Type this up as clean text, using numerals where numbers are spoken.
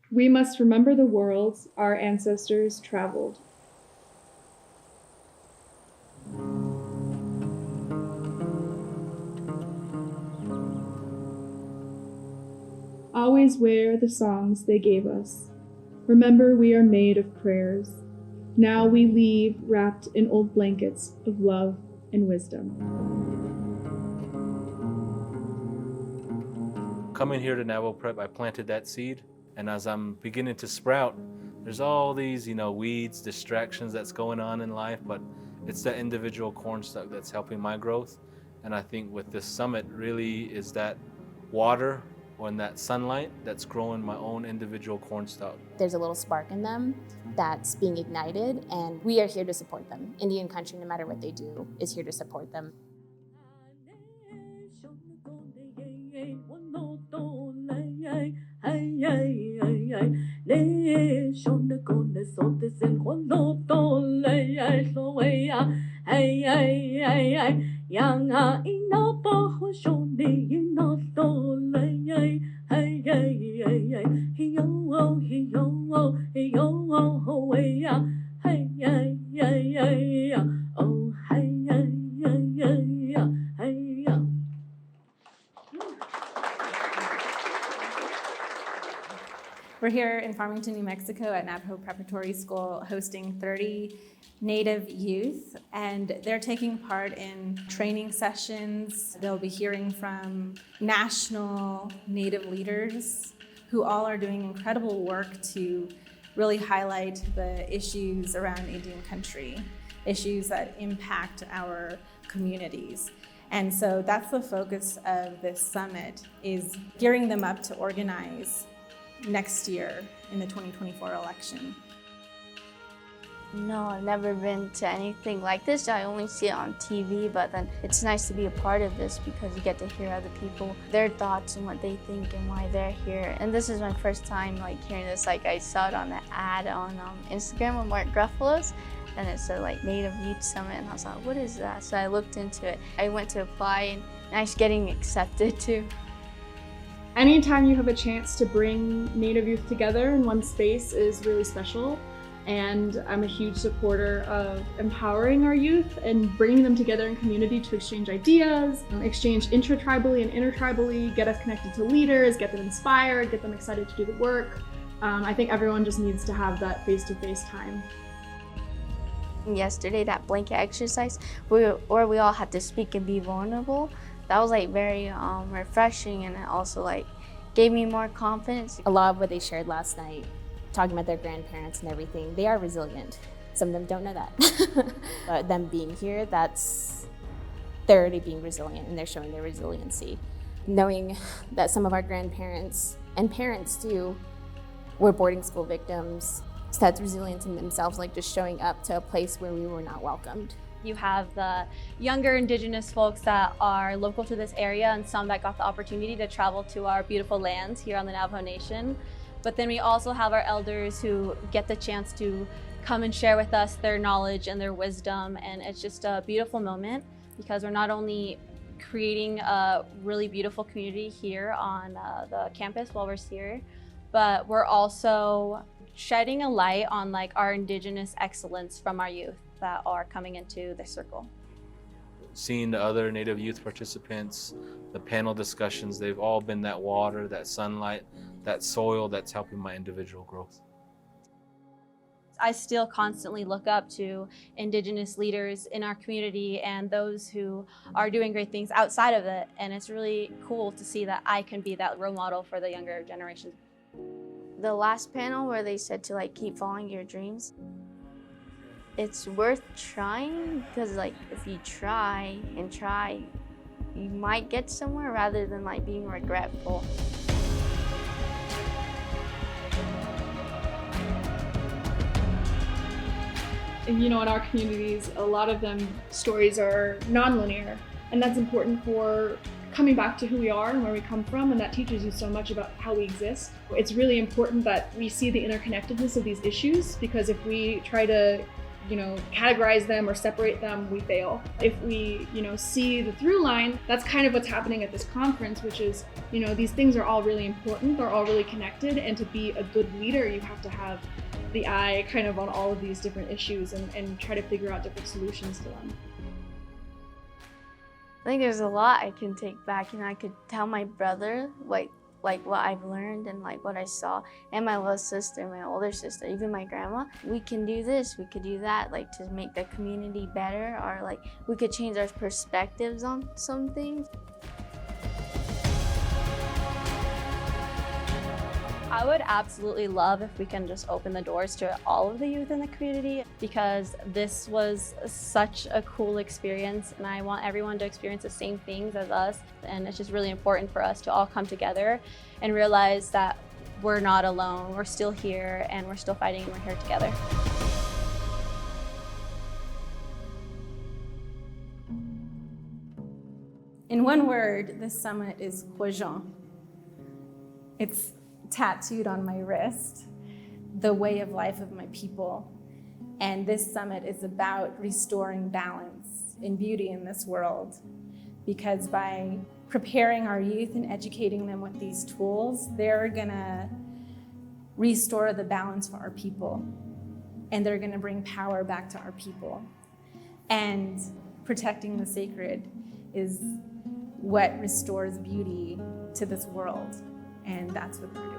We must remember the worlds our ancestors traveled. Always wear the songs they gave us. Remember we are made of prayers. Now we leave wrapped in old blankets of love and wisdom. Coming here to Navajo Prep, I planted that seed, and as I'm beginning to sprout, there's all these, weeds, distractions that's going on in life, but it's that individual cornstalk that's helping my growth. And I think with this summit really is that water or in that sunlight that's growing my own individual cornstalk. There's a little spark in them that's being ignited, and we are here to support them. Indian country, no matter what they do, is here to support them. We're here in Farmington, New Mexico at Navajo Preparatory School hosting 30 Native youth, and they're taking part in training sessions. They'll be hearing from national Native leaders who all are doing incredible work to really highlight the issues around Indian country, issues that impact our communities. And so that's the focus of this summit, is gearing them up to organize next year in the 2024 election. No, I've never been to anything like this. I only see it on TV, but then it's nice to be a part of this because you get to hear other people, their thoughts and what they think and why they're here. And this is my first time hearing this. I saw it on the ad on Instagram with Mark Gruffalo's, and it said Native Youth Summit, and I was like, what is that? So I looked into it. I went to apply, and I'm getting accepted too. Anytime you have a chance to bring Native youth together in one space is really special. And I'm a huge supporter of empowering our youth and bringing them together in community to exchange ideas, exchange intra-tribally and inter-tribally, get us connected to leaders, get them inspired, get them excited to do the work. I think everyone just needs to have that face-to-face time. Yesterday, that blanket exercise where we all had to speak and be vulnerable, that was very refreshing, and it also gave me more confidence. A lot of what they shared last night, talking about their grandparents and everything, they are resilient. Some of them don't know that. But them being here, they're already being resilient, and they're showing their resiliency. Knowing that some of our grandparents and parents too were boarding school victims, so that's resilience in themselves, just showing up to a place where we were not welcomed. You have the younger Indigenous folks that are local to this area, and some that got the opportunity to travel to our beautiful lands here on the Navajo Nation. But then we also have our elders who get the chance to come and share with us their knowledge and their wisdom. And it's just a beautiful moment because we're not only creating a really beautiful community here on the campus while we're here, but we're also shedding a light on our Indigenous excellence from our youth that are coming into this circle. Seeing the other Native youth participants, the panel discussions, they've all been that water, that sunlight, that soil that's helping my individual growth. I still constantly look up to Indigenous leaders in our community and those who are doing great things outside of it. And it's really cool to see that I can be that role model for the younger generation. The last panel where they said to keep following your dreams, it's worth trying because if you try and try, you might get somewhere rather than being regretful. And in our communities, a lot of them stories are nonlinear, and that's important for coming back to who we are and where we come from, and that teaches you so much about how we exist. It's really important that we see the interconnectedness of these issues, because if we try to categorize them or separate them, we fail. If we, see the through line, that's kind of what's happening at this conference, which is, these things are all really important, they're all really connected, and to be a good leader, you have to have the eye kind of on all of these different issues and try to figure out different solutions to them. I think there's a lot I can take back. I could tell my brother like what I've learned and like what I saw, and my little sister, my older sister, even my grandma. We can do this, we could do that, like to make the community better, or like we could change our perspectives on some things. I would absolutely love if we can just open the doors to all of the youth in the community, because this was such a cool experience and I want everyone to experience the same things as us. And it's just really important for us to all come together and realize that we're not alone, we're still here and we're still fighting and we're here together. In one word, this summit is Huajian. It's tattooed on my wrist, the way of life of my people. And this summit is about restoring balance and beauty in this world. Because by preparing our youth and educating them with these tools, they're gonna restore the balance for our people. And they're gonna bring power back to our people. And protecting the sacred is what restores beauty to this world. And that's what we're doing.